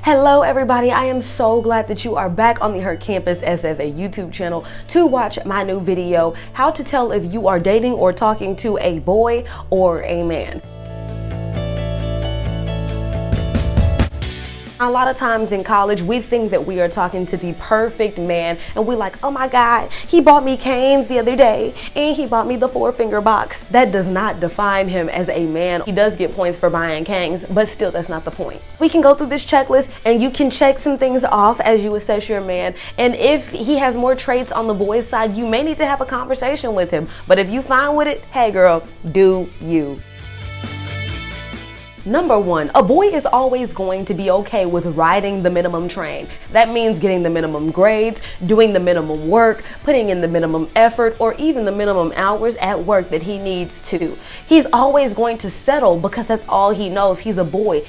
Hello everybody, I am so glad that you are back on the HerCampus SFA YouTube channel to watch my new video, how to tell if you are dating or talking to a boy or a man. A lot of times in college, we think that we are talking to the perfect man and we're like, oh my God, he bought me canes the other day and he bought me the 4-finger box. That does not define him as a man. He does get points for buying canes, but still that's not the point. We can go through this checklist and you can check some things off as you assess your man. And if he has more traits on the boy's side, you may need to have a conversation with him. But if you fine with it, hey girl, do you. Number one, a boy is always going to be okay with riding the minimum train. That means getting the minimum grades, doing the minimum work, putting in the minimum effort, or even the minimum hours at work that he needs to. He's always going to settle because that's all he knows. He's a boy.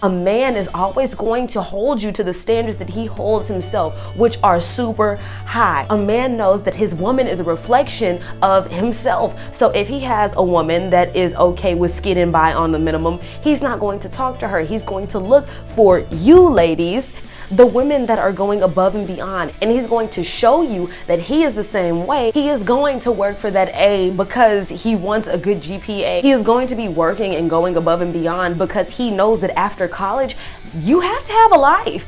A man is always going to hold you to the standards that he holds himself, which are super high. A man knows that his woman is a reflection of himself. So if he has a woman that is okay with skidding by on the minimum, he's not going to talk to her. He's going to look for you ladies, the women that are going above and beyond, and he's going to show you that he is the same way. He is going to work for that A because he wants a good GPA. He is going to be working and going above and beyond because he knows that after college, you have to have a life.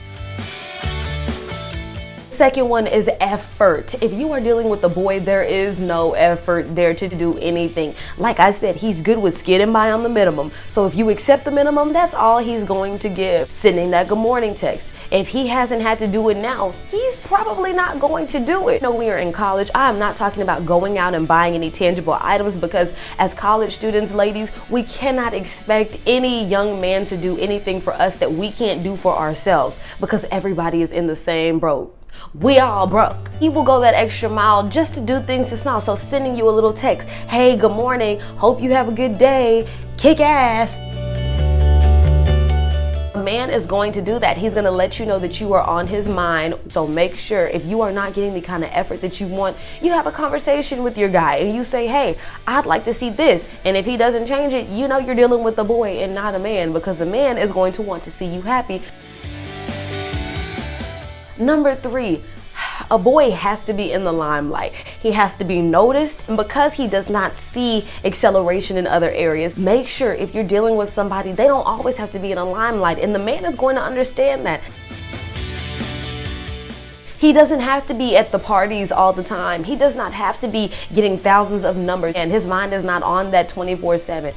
Second one is effort. If you are dealing with a boy, there is no effort there to do anything. Like I said, he's good with skidding by on the minimum. So if you accept the minimum, that's all he's going to give. Sending that good morning text. If he hasn't had to do it now, he's probably not going to do it. No, we are in college. I'm not talking about going out and buying any tangible items because as college students, ladies, we cannot expect any young man to do anything for us that we can't do for ourselves because everybody is in the same boat. We all broke. He will go that extra mile just to do things to smile. So sending you a little text, hey, good morning, hope you have a good day, kick ass. A man is going to do that. He's going to let you know that you are on his mind. So make sure if you are not getting the kind of effort that you want, you have a conversation with your guy and you say, hey, I'd like to see this. And if he doesn't change it, you know you're dealing with a boy and not a man because a man is going to want to see you happy. Number three, a boy has to be in the limelight. He has to be noticed, and because he does not see acceleration in other areas, make sure if you're dealing with somebody, they don't always have to be in a limelight, and the man is going to understand that. He doesn't have to be at the parties all the time. He does not have to be getting thousands of numbers, and his mind is not on that 24/7.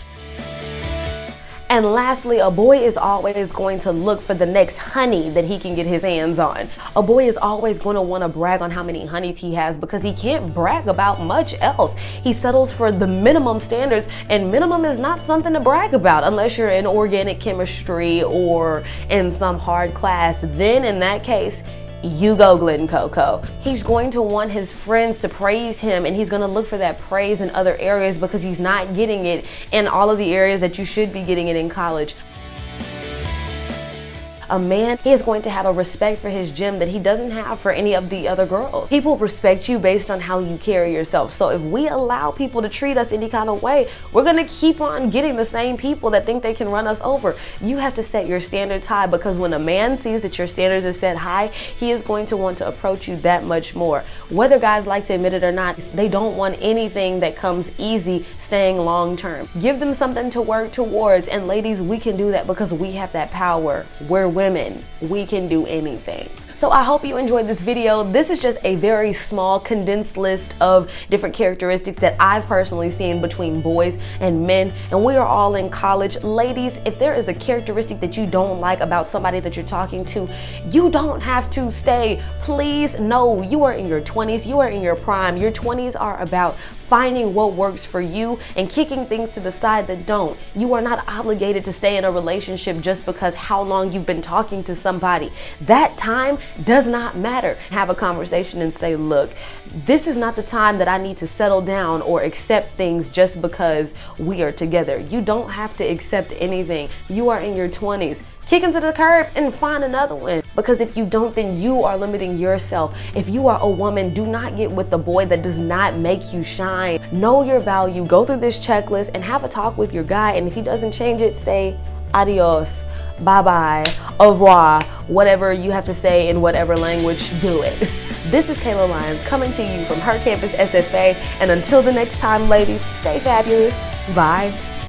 And lastly, a boy is always going to look for the next honey that he can get his hands on. A boy is always going to want to brag on how many honeys he has because he can't brag about much else. He settles for the minimum standards, and minimum is not something to brag about unless you're in organic chemistry or in some hard class. Then in that case, you go Glen Coco. He's going to want his friends to praise him, and he's going to look for that praise in other areas because he's not getting it in all of the areas that you should be getting it in college. A man, he is going to have a respect for his gym that he doesn't have for any of the other girls. People respect you based on how you carry yourself. So if we allow people to treat us any kind of way, we're going to keep on getting the same people that think they can run us over. You have to set your standards high because when a man sees that your standards are set high, he is going to want to approach you that much more. Whether guys like to admit it or not, they don't want anything that comes easy staying long term. Give them something to work towards, and ladies, we can do that because we have that power. We're women, we can do anything. So I hope you enjoyed this video. This is just a very small condensed list of different characteristics that I've personally seen between boys and men, and we are all in college. Ladies, if there is a characteristic that you don't like about somebody that you're talking to, you don't have to stay. Please, no, you are in your 20s, you are in your prime. Your 20s are about finding what works for you and kicking things to the side that don't. You are not obligated to stay in a relationship just because how long you've been talking to somebody. That time does not matter. Have a conversation and say, look, this is not the time that I need to settle down or accept things just because we are together. You don't have to accept anything. You are in your 20s. Kick him to the curb and find another one. Because if you don't, then you are limiting yourself. If you are a woman, do not get with the boy that does not make you shine. Know your value. Go through this checklist and have a talk with your guy. And if he doesn't change it, say adios. bye-bye, au revoir, whatever you have to say in whatever language, do it. This is Kayla Lyons coming to you from HerCampus SFA, and until the next time, ladies, stay fabulous. Bye.